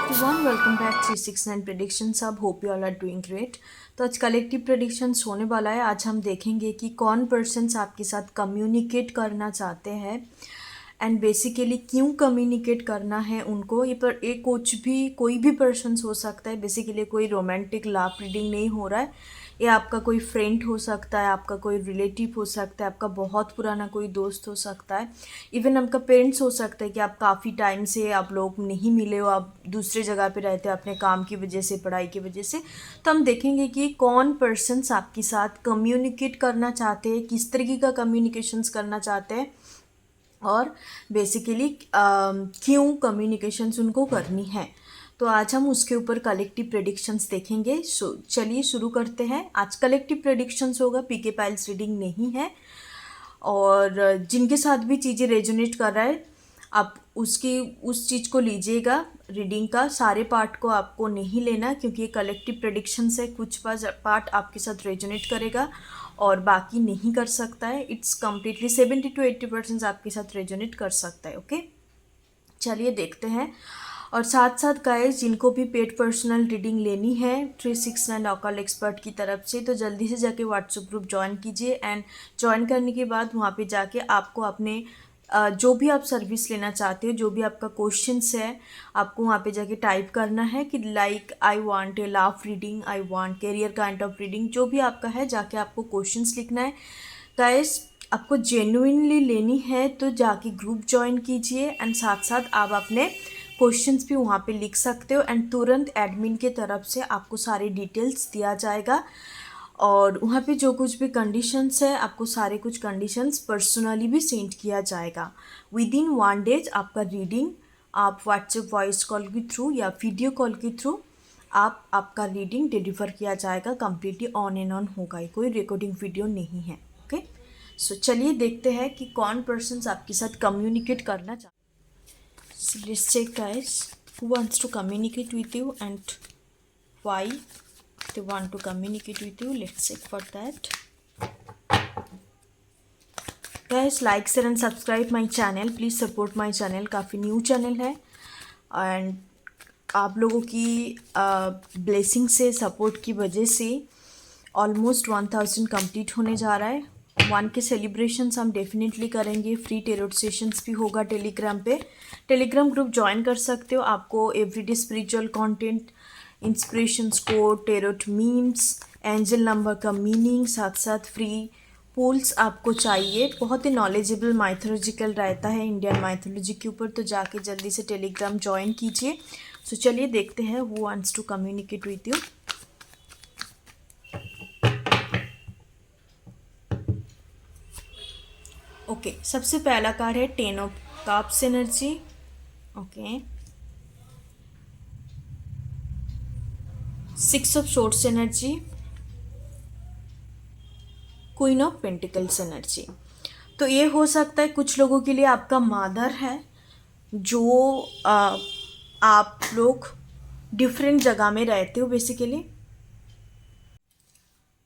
Everyone, welcome back 369 predictions. अब hope you all are doing great. तो आज collective predictions होने वाला है। आज हम देखेंगे कि कौन पर्सन्स आपके साथ कम्युनिकेट करना चाहते हैं एंड बेसिकली क्यों कम्युनिकेट करना है उनको। ये कुछ भी कोई भी पर्सन्स हो सकता है। बेसिकली कोई रोमांटिक लव रीडिंग नहीं हो रहा है। ये आपका कोई फ्रेंड हो सकता है, आपका कोई रिलेटिव हो सकता है, आपका बहुत पुराना कोई दोस्त हो सकता है, इवन आपका पेरेंट्स हो सकता है कि आप काफ़ी टाइम से आप लोग नहीं मिले हो, आप दूसरे जगह पे रहते हो अपने काम की वजह से, पढ़ाई की वजह से। तो हम देखेंगे कि कौन पर्सन्स आपके साथ कम्युनिकेट करना चाहते हैं, किस तरीके का कम्युनिकेशंस करना चाहते हैं और बेसिकली क्यों कम्युनिकेशंस उनको करनी है। तो आज हम उसके ऊपर कलेक्टिव प्रेडिक्शंस देखेंगे। चलिए शुरू करते हैं। आज कलेक्टिव प्रेडिक्शंस होगा, पीके पाइल्स रीडिंग नहीं है। और जिनके साथ भी चीज़ें रेजोनेट कर रहा है आप उस चीज़ को लीजिएगा। रीडिंग का सारे पार्ट को आपको नहीं लेना, क्योंकि ये कलेक्टिव प्रेडिक्शंस है। कुछ पार्ट आपके साथ रेजोनेट करेगा और बाकी नहीं कर सकता है। इट्स कम्प्लीटली 70 to 80% आपके साथ रेजोनेट कर सकता है। ओके, चलिए देखते हैं। और साथ साथ गाइस, जिनको भी पेड पर्सनल रीडिंग लेनी है 369 ऑकल्ट एक्सपर्ट की तरफ से, तो जल्दी से जाके व्हाट्सएप ग्रुप ज्वाइन कीजिए। एंड ज्वाइन करने के बाद वहाँ पे जाके आपको अपने जो भी आप सर्विस लेना चाहते हो, जो भी आपका क्वेश्चंस है, आपको वहाँ पे जाके टाइप करना है कि like I want a love reading, I want career kind of reading, जो भी आपका है जाके आपको क्वेश्चंस लिखना है। गाइस, आपको जेन्युइनली लेनी है तो जाके ग्रुप ज्वाइन कीजिए एंड साथ साथ आप अपने क्वेश्चंस भी वहाँ पे लिख सकते हो एंड तुरंत एडमिन के तरफ से आपको सारी डिटेल्स दिया जाएगा। और वहाँ पे जो कुछ भी कंडीशंस है, आपको सारे कुछ कंडीशंस पर्सनली भी सेंड किया जाएगा। विद इन 1 डेज आपका रीडिंग आप व्हाट्सएप वॉइस कॉल के थ्रू या वीडियो कॉल के थ्रू आपका रीडिंग डिलीवर किया जाएगा। कम्प्लीटली ऑन एंड ऑन होगा, कोई रिकॉर्डिंग वीडियो नहीं है। ओके, सो चलिए देखते हैं कि कौन पर्सन्स आपके साथ कम्युनिकेट करना चाहते हैं। So let's check guys, who wants to communicate with you and why they want to communicate with you. Let's check for that. Guys, like share and subscribe my channel. Please support my channel. काफ़ी new channel है and आप लोगों की blessing से, support की वजह से almost 1000 complete होने जा रहा है। 1 के सेलिब्रेशंस हम डेफिनेटली करेंगे। फ्री टेरोट सेशंस भी होगा टेलीग्राम पे। टेलीग्राम ग्रुप ज्वाइन कर सकते हो। आपको एवरीडे स्पिरिचुअल कंटेंट, इंस्पिरेशंस को, टेरोट मीम्स, एंजल नंबर का मीनिंग, साथ साथ फ्री पोल्स आपको चाहिए। बहुत ही नॉलेजेबल माइथोलॉजिकल रहता है इंडियन माइथोलॉजी के ऊपर, तो जाके जल्दी से टेलीग्राम ज्वाइन कीजिए। सो चलिए देखते हैं who wants to communicate with you. Okay, सबसे पहला कार्ड है 10 of cups energy. Okay, 6 of swords energy, queen of pentacles energy. तो ये हो सकता है कुछ लोगों के लिए आपका मादर है, जो आप लोग डिफरेंट जगह में रहते हो। बेसिकली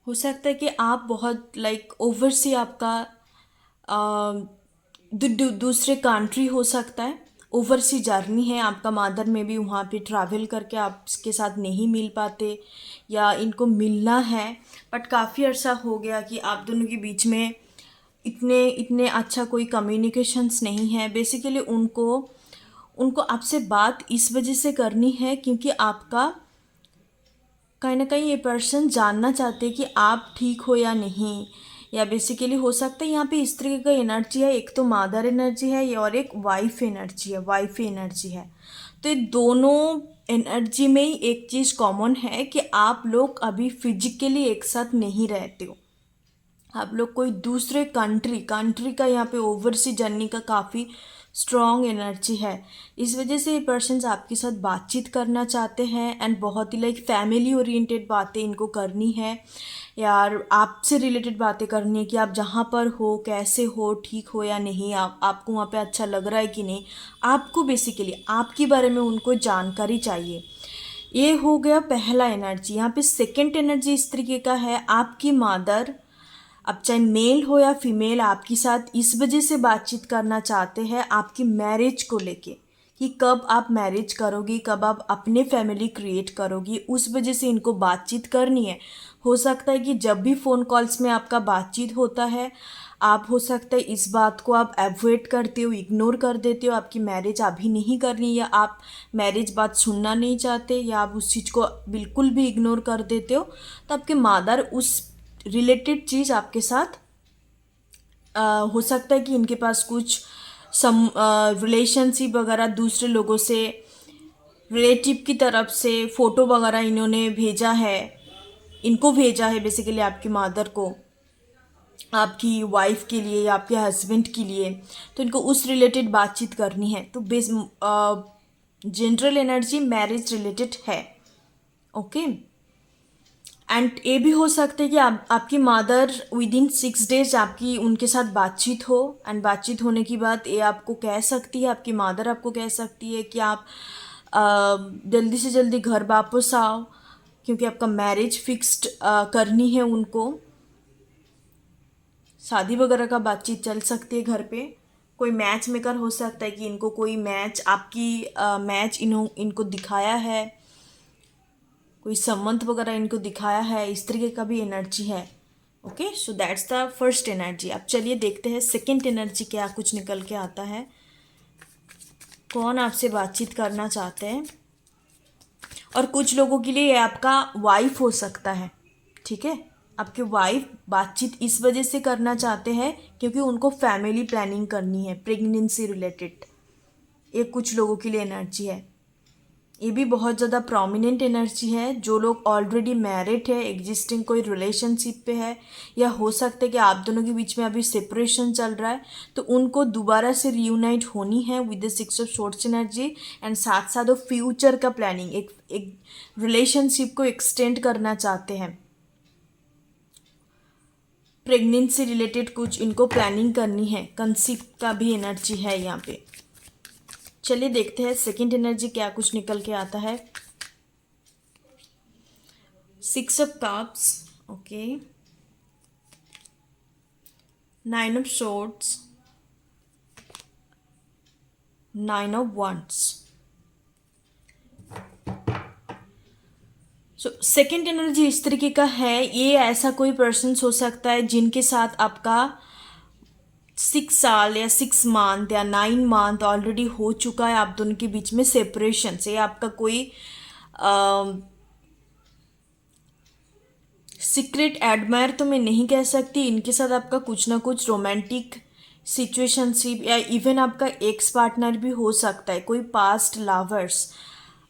हो सकता है कि आप बहुत लाइक ओवरसी आपका दूसरे कंट्री हो सकता है, ओवरसी जर्नी है आपका। मादर में भी वहाँ पे ट्रैवल करके आपके साथ नहीं मिल पाते या इनको मिलना है, बट काफ़ी अर्सा हो गया कि आप दोनों के बीच में इतने अच्छा कोई कम्युनिकेशंस नहीं है। बेसिकली उनको आपसे बात इस वजह से करनी है क्योंकि आपका कहीं ना कहीं ये पर्सन जानना चाहते हैं कि आप ठीक हो या नहीं, या बेसिकली हो सकता है यहाँ पे इस तरीके का एनर्जी है। एक तो मादर एनर्जी है और एक वाइफ एनर्जी है, वाइफ एनर्जी है। तो ये दोनों एनर्जी में ही एक चीज़ कॉमन है कि आप लोग अभी फिजिकली एक साथ नहीं रहते हो। आप लोग कोई दूसरे कंट्री का यहाँ पे ओवरसी जर्नी का काफ़ी स्ट्रॉन्ग एनर्जी है। इस वजह से ये पर्सन्स आपके साथ बातचीत करना चाहते हैं एंड बहुत ही लाइक फैमिली ओरिएंटेड बातें इनको करनी है, यार आपसे रिलेटेड बातें करनी है कि आप जहाँ पर हो, कैसे हो, ठीक हो या नहीं, आपको वहाँ पे अच्छा लग रहा है कि नहीं। आपको बेसिकली आपके बारे में उनको जानकारी चाहिए। ये हो गया पहला एनर्जी। यहाँ पे सेकेंड एनर्जी इस तरीके का है, आपकी मदर, अब चाहे मेल हो या फीमेल, आपके साथ इस वजह से बातचीत करना चाहते हैं आपकी मैरिज को लेके कि कब आप मैरिज करोगी, कब आप अपने फैमिली क्रिएट करोगी, उस वजह से इनको बातचीत करनी है। हो सकता है कि जब भी फ़ोन कॉल्स में आपका बातचीत होता है, आप हो सकता है इस बात को आप अवॉइड करते हो, इग्नोर कर देते हो, आपकी मैरिज अभी नहीं करनी, या आप मैरिज बात सुनना नहीं चाहते, या आप उस चीज़ को बिल्कुल भी इग्नोर कर देते हो, तो आपके मदर उस रिलेटेड चीज़ आपके साथ हो सकता है कि इनके पास कुछ सम रिलेशनशिप वगैरह दूसरे लोगों से, रिलेटिव की तरफ से फ़ोटो वगैरह इन्होंने भेजा है, इनको भेजा है बेसिकली आपकी मदर को, आपकी वाइफ के लिए या आपके हस्बैंड के लिए, तो इनको उस रिलेटेड बातचीत करनी है। तो जनरल एनर्जी मैरिज रिलेटेड है। ओके, एंड ये भी हो सकता है कि आपकी मदर विद इन 6 डेज आपकी उनके साथ बातचीत हो, एंड बातचीत होने की बाद ये आपको कह सकती है, आपकी मदर आपको कह सकती है कि आप जल्दी से जल्दी घर वापस आओ, क्योंकि आपका मैरिज फिक्स्ड करनी है उनको। शादी वगैरह का बातचीत चल सकती है घर पे। कोई मैच मेकर हो सकता है कि इनको कोई मैच, आपकी मैच इनको दिखाया है, कोई संबंध वगैरह इनको दिखाया है, इस तरीके का भी एनर्जी है। Okay, so that's the first energy. अब चलिए देखते हैं सेकंड एनर्जी क्या कुछ निकल के आता है, कौन आपसे बातचीत करना चाहते हैं। और कुछ लोगों के लिए ये आपका वाइफ हो सकता है, ठीक है। आपके वाइफ बातचीत इस वजह से करना चाहते हैं क्योंकि उनको फैमिली प्लानिंग करनी है, प्रेगनेंसी रिलेटेड। ये कुछ लोगों के लिए एनर्जी है। ये भी बहुत ज़्यादा प्रोमिनेंट एनर्जी है। जो लोग ऑलरेडी मैरिड है, एग्जिस्टिंग कोई रिलेशनशिप पे है, या हो सकता है कि आप दोनों के बीच में अभी सेपरेशन चल रहा है, तो उनको दोबारा से रियूनाइट होनी है with the 6 of swords energy. And साथ साथ वो फ्यूचर का प्लानिंग, एक रिलेशनशिप को एक्सटेंड करना चाहते हैं। प्रेगनेंसी रिलेटेड कुछ इनको प्लानिंग करनी है, कंसीव का भी एनर्जी है यहाँ पे। चलिए देखते हैं सेकंड एनर्जी क्या कुछ निकल के आता है। 6 of cups, okay, 9 of swords, 9 of wands। So second energy इस तरीके का है, ये ऐसा कोई पर्सन हो सकता है जिनके साथ आपका 6 साल या 6 मंथ या 9 मंथ ऑलरेडी हो चुका है, आप दोनों के बीच में सेपरेशन से। आपका कोई सीक्रेट एडमायर तो मैं नहीं कह सकती, इनके साथ आपका कुछ ना कुछ रोमांटिक सिचुएशनशिप, या इवन आपका एक्स पार्टनर भी हो सकता है, कोई पास्ट लवर्स।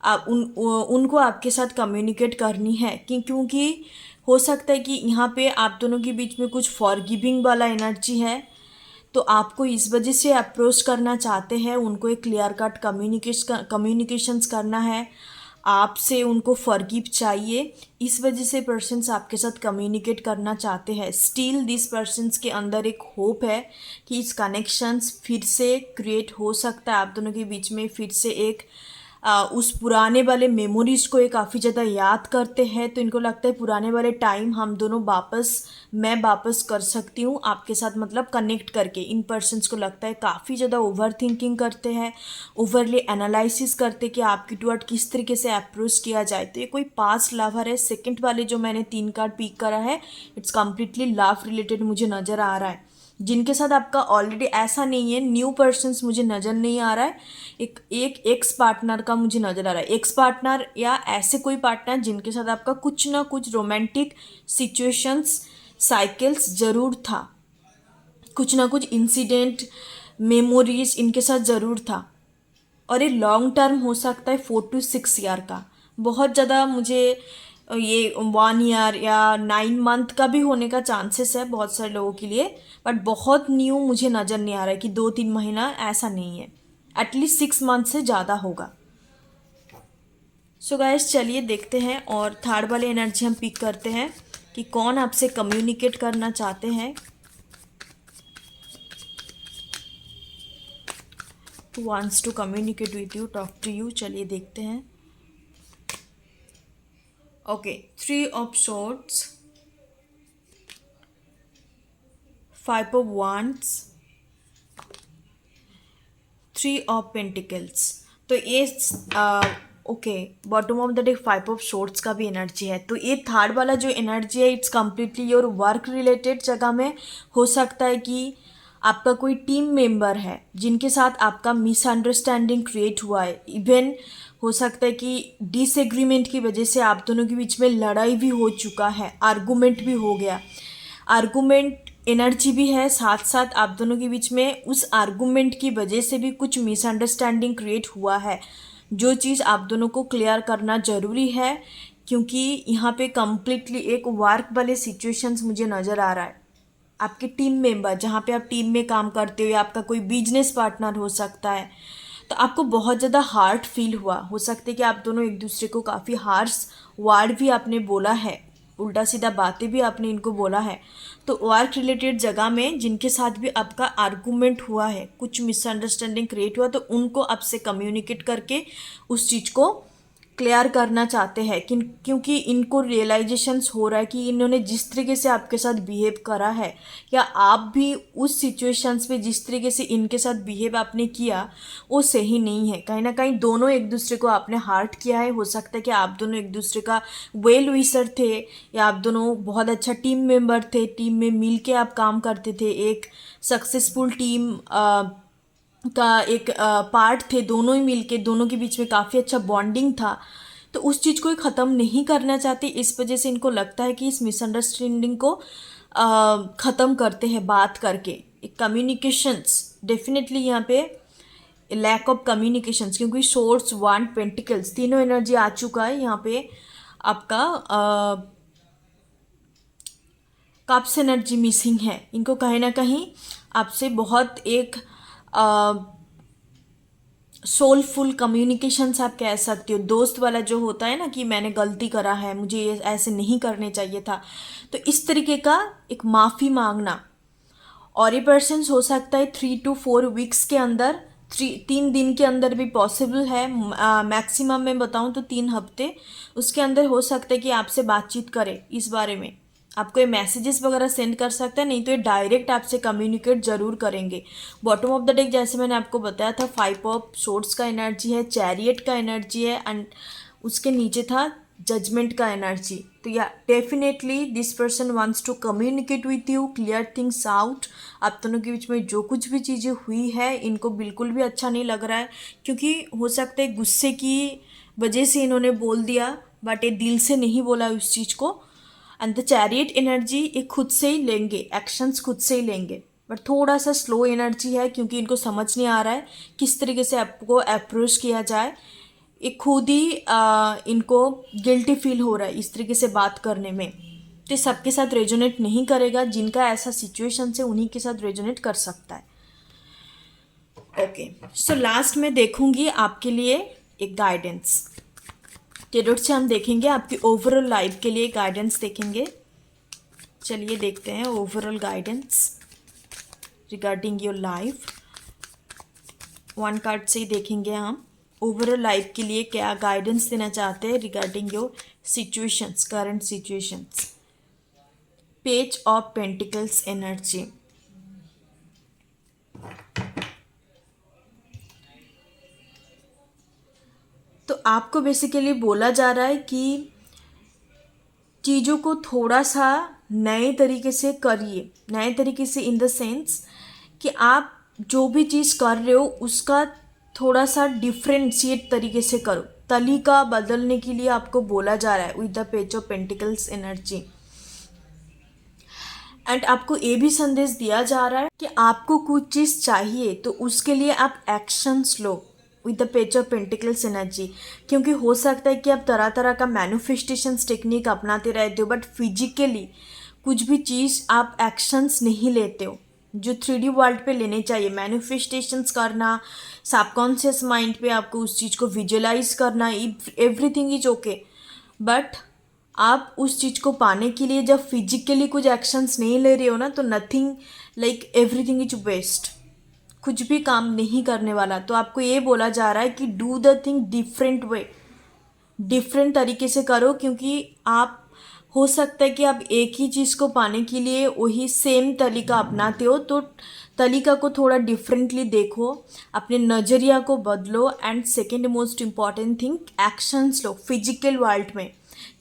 आप उनको आपके साथ कम्युनिकेट करनी है क्योंकि हो सकता है कि यहाँ पे आप दोनों के बीच में कुछ फॉरगिविंग वाला एनर्जी है, तो आपको इस वजह से अप्रोच करना चाहते हैं, उनको एक क्लियर कट कम्युनिकेशंस करना है, आपसे उनको फॉरगिव चाहिए, इस वजह से पर्सन्स आपके साथ कम्युनिकेट करना चाहते हैं। स्टिल दिस पर्सन्स के अंदर एक होप है कि इस कनेक्शंस फिर से क्रिएट हो सकता है, आप दोनों के बीच में फिर से एक उस पुराने वाले मेमोरीज को ये काफ़ी ज़्यादा याद करते हैं, तो इनको लगता है पुराने वाले टाइम हम दोनों मैं वापस कर सकती हूँ आपके साथ, मतलब कनेक्ट करके। इन पर्सन्स को लगता है काफ़ी ज़्यादा ओवर थिंकिंग करते हैं, ओवरली एनालिसिस करते कि आपकी टुवर्ड किस तरीके से अप्रोच किया जाए। तो ये कोई पास्ट लवर है। सेकेंड वाले जो मैंने 3 कार्ड पिक करा है, इट्स कम्प्लीटली लव रिलेटेड मुझे नज़र आ रहा है। जिनके साथ आपका ऑलरेडी ऐसा नहीं है, न्यू पर्सन्स मुझे नज़र नहीं आ रहा है, एक एक्स पार्टनर का मुझे नज़र आ रहा है। एक्स पार्टनर या ऐसे कोई पार्टनर जिनके साथ आपका कुछ ना कुछ रोमांटिक सिचुएशंस साइकिल्स ज़रूर था, कुछ ना कुछ इंसिडेंट मेमोरीज इनके साथ ज़रूर था, और ये लॉन्ग टर्म हो सकता है 4 to 6 ईयर का। बहुत ज़्यादा मुझे ये 1 ईयर या 9 मंथ का भी होने का चांसेस है बहुत सारे लोगों के लिए, बट बहुत न्यू मुझे नज़र नहीं आ रहा है कि 2-3 महीना, ऐसा नहीं है, एटलीस्ट 6 मंथ से ज़्यादा होगा। सो गाइस, चलिए देखते हैं और थर्ड वाले एनर्जी हम पिक करते हैं कि कौन आपसे कम्युनिकेट करना चाहते हैं। Who wants to communicate with you, talk to you। चलिए देखते हैं। Okay, 3 of Swords, 5 of Wands, 3 of Pentacles। तो ये okay, bottom of the deck 5 of swords का भी एनर्जी है। तो ये थर्ड वाला जो एनर्जी है it's completely your work related जगह में हो सकता है कि आपका कोई टीम मेंबर है जिनके साथ आपका मिसअंडरस्टैंडिंग क्रिएट हुआ है। इवन हो सकता है कि डिसएग्रीमेंट की वजह से आप दोनों के बीच में लड़ाई भी हो चुका है, आर्गूमेंट भी हो गया। आर्गूमेंट एनर्जी भी है, साथ साथ आप दोनों के बीच में उस आर्गूमेंट की वजह से भी कुछ मिसअंडरस्टैंडिंग क्रिएट हुआ है, जो चीज़ आप दोनों को क्लियर करना ज़रूरी है। क्योंकि यहाँ पे कम्प्लीटली एक वर्क वाले सिचुएशंस मुझे नज़र आ रहा है। आपके टीम मेंबर, जहाँ पे आप टीम में काम करते हो, या आपका कोई बिजनेस पार्टनर हो सकता है, तो आपको बहुत ज़्यादा हार्ट फील हुआ। हो सकता है कि आप दोनों एक दूसरे को काफ़ी हार्श वर्ड भी आपने बोला है, उल्टा सीधा बातें भी आपने इनको बोला है। तो वर्क रिलेटेड जगह में जिनके साथ भी आपका आर्गूमेंट हुआ है, कुछ मिसअंडरस्टैंडिंग क्रिएट हुआ, तो उनको आपसे कम्युनिकेट करके उस चीज़ को क्लियर करना चाहते हैं। क्योंकि इनको रियलाइजेशंस हो रहा है कि इन्होंने जिस तरीके से आपके साथ बिहेव करा है, या आप भी उस सिचुएशंस में जिस तरीके से इनके साथ बिहेव आपने किया वो सही नहीं है। कहीं ना कहीं दोनों एक दूसरे को आपने हर्ट किया है। हो सकता है कि आप दोनों एक दूसरे का वेल विशर थे, या आप दोनों बहुत अच्छा टीम मेंबर थे, टीम में मिल के आप काम करते थे, एक सक्सेसफुल टीम का एक पार्ट थे, दोनों ही मिलके, दोनों के बीच में काफ़ी अच्छा बॉन्डिंग था। तो उस चीज़ को ख़त्म नहीं करना चाहते, इस वजह से इनको लगता है कि इस मिसअंडरस्टैंडिंग को ख़त्म करते हैं बात करके। एक कम्युनिकेशंस डेफिनेटली यहाँ पे लैक ऑफ कम्युनिकेशंस, क्योंकि सोर्स 1 पेंटिकल्स तीनों एनर्जी आ चुका है यहाँ पे। आपका कप्स एनर्जी मिसिंग है। इनको कहीं ना कहीं आपसे बहुत एक सोलफुल कम्युनिकेशंस आप कह सकते हो। दोस्त वाला जो होता है ना कि मैंने गलती करा है, मुझे ये ऐसे नहीं करने चाहिए था, तो इस तरीके का एक माफ़ी मांगना। और ये पर्सन हो सकता है 3 to 4 वीक्स के अंदर, 3 दिन के अंदर भी पॉसिबल है। मैक्सिमम मैं बताऊँ तो 3 हफ्ते उसके अंदर हो सकता है कि आपसे बातचीत करे इस बारे में। आपको ये मैसेजेस वगैरह सेंड कर सकता है, नहीं तो ये डायरेक्ट आपसे कम्युनिकेट ज़रूर करेंगे। बॉटम ऑफ द डेक जैसे मैंने आपको बताया था 5 ऑफ सोर्ड्स का एनर्जी है, चैरियट का एनर्जी है, एंड उसके नीचे था जजमेंट का एनर्जी। तो या definitely this person wants to communicate with you, clear things out. आप दोनों के बीच में जो कुछ भी चीज़ें हुई है इनको बिल्कुल भी अच्छा नहीं लग रहा है, क्योंकि हो सकता है गुस्से की वजह से इन्होंने बोल दिया, बट ये दिल से नहीं बोला उस चीज़ को। एंड द चैरियट एनर्जी ये खुद से ही लेंगे, एक्शंस खुद से ही लेंगे, बट थोड़ा सा स्लो एनर्जी है, क्योंकि इनको समझ नहीं आ रहा है किस तरीके से आपको अप्रोच किया जाए। एक खुद ही इनको गिल्टी फील हो रहा है इस तरीके से बात करने में। तो सबके साथ रेजोनेट नहीं करेगा, जिनका ऐसा सिचुएशन से उन्हीं के साथ रेजोनेट कर सकता है। ओके, सो लास्ट में देखूंगी आपके लिए एक गाइडेंस। टेरोट से हम देखेंगे आपकी ओवरऑल लाइफ के लिए गाइडेंस देखेंगे। चलिए देखते हैं overall guidance regarding your life. 1 card से ही देखेंगे हम ओवरऑल लाइफ के लिए क्या गाइडेंस देना चाहते हैं regarding your situations, current situations. Page of pentacles energy. तो आपको बेसिकली बोला जा रहा है कि चीज़ों को थोड़ा सा नए तरीके से करिए। नए तरीके से इन द सेंस कि आप जो भी चीज़ कर रहे हो उसका थोड़ा सा डिफ्रेंशिएट तरीके से करो। तरीका बदलने के लिए आपको बोला जा रहा है with the page of pentacles energy. And आपको ये भी संदेश दिया जा रहा है कि आपको कुछ चीज़ चाहिए तो उसके लिए आप actions low with the page of pentacles energy. क्योंकि हो सकता है कि आप तरह तरह का मैनिफेस्टेशंस टेक्निक अपनाते रहते हो, बट फिजिकली कुछ भी चीज़ आप एक्शंस नहीं लेते हो जो 3D वर्ल्ड पे लेने चाहिए। मैनिफेस्टेशंस करना, सबकॉन्शियस माइंड पे आपको उस चीज़ को विजुअलाइज करना, एवरीथिंग इज ओके, बट आप उस चीज़ को पाने के लिए जब फिजिकली कुछ एक्शंस नहीं ले रहे हो ना, तो nothing like everything is waste, कुछ भी काम नहीं करने वाला। तो आपको ये बोला जा रहा है कि do the thing different way, different तरीके से करो। क्योंकि आप हो सकता है कि आप एक ही चीज़ को पाने के लिए वही सेम तरीका अपनाते हो, तो तरीका को थोड़ा डिफरेंटली देखो, अपने नज़रिया को बदलो। And second most important thing, actions low physical world में।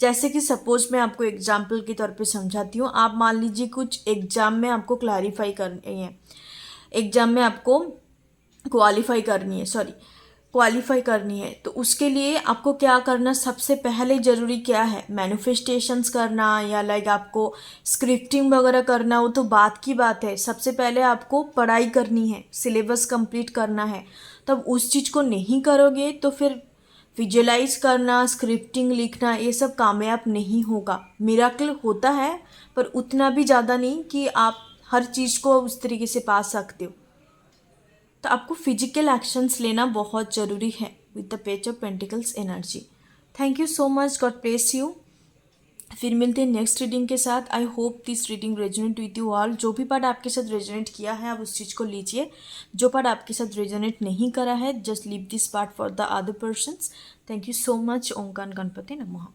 जैसे कि सपोज मैं आपको एग्जाम्पल के तौर पे समझाती हूँ। आप मान लीजिए कुछ एग्ज़ाम में आपको क्लैरिफाई करनी है, एग्ज़ाम में आपको क्वालिफाई करनी है, तो उसके लिए आपको क्या करना, सबसे पहले ज़रूरी क्या है, मैनिफेस्टेशंस करना या लाइक आपको स्क्रिप्टिंग वगैरह करना, वो तो बात की बात है। सबसे पहले आपको पढ़ाई करनी है, सिलेबस कंप्लीट करना है। तब उस चीज़ को नहीं करोगे तो फिर विजुलाइज करना, स्क्रिप्टिंग लिखना, ये सब कामयाब नहीं होगा। मिराकल होता है पर उतना भी ज़्यादा नहीं कि आप हर चीज़ को उस तरीके से पा सकते हो। तो आपको फिजिकल एक्शंस लेना बहुत ज़रूरी है with the page of pentacles energy. Thank you so much, God bless you. फिर मिलते हैं नेक्स्ट रीडिंग के साथ। I hope this reading resonate with you all. जो भी पार्ट आपके साथ रेजोनेट किया है आप उस चीज़ को लीजिए, जो पार्ट आपके साथ रेजोनेट नहीं करा है just leave this part for the other persons. Thank you so much. Omkar Ganpati नमः।